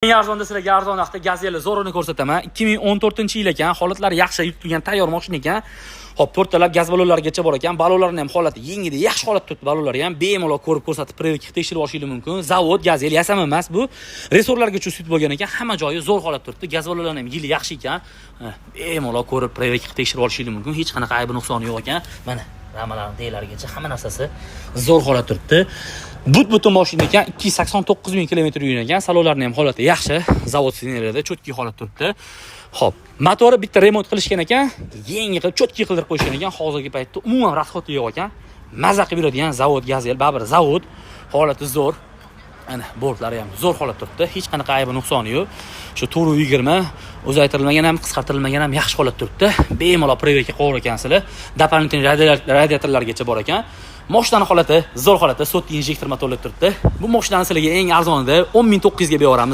Eng arzonda sizlarga arzon vaqtda Gazelle Zoroni ko'rsataman. 2014-yil ekan, holatlari yaxshi, yutilgan tayyor mashina ekan. Hop, to'rtalab gaz balonlarigacha bor ekan. Balonlarning ham holati yengida, yaxshi holatda turibdi balonlari ham. Bemalol ko'rib ko'rsatib, privedga tekshirib olishingiz mumkin. Zavod Gazelle yasama emas bu. Resorlarga tushib bo'lgan ekan, hamma joyi zo'r holatda turibdi. Gaz balonlari ham yili yaxshi ekan. Bemalol ko'rib, privedga tekshirib olishingiz mumkin. Hech qanaqa aybi nuqsoni yo'q ekan. Mana ramalarning deylarigacha hamma narsasi zo'r holatda turibdi. Butun mashina ekan, 289 ming kilometr yurgan. Salonlarning ham holati yaxshi, zavod sineriyada cho'tki holatda turibdi. Xo'p, motori bitta remont qilishgan ekan, yangi qilib cho'tki qildirib qo'yishgan ekan. Hozirgi paytda umuman rasxoti yo'q ekan. Maza qilib yuradigan zavod Gazelle, baribir zavod, holati zo'r. Ana, bordlari ham zo'r holatda turibdi. Hech qanaqa aybi nuqsoni yo'q. Shu 420 uzaytirilmagan ham, qisqartirilmagan ham yaxshi holatda turibdi. Bemalol privedga qo'yar ekansizlar. Дополнительный radiatorlargacha bor ekan. Mashinaning holati zo'r holatda, sotli injektor motorli turibdi. Bu mashinani sizlarga eng arzonida 10.900 ga beramiz.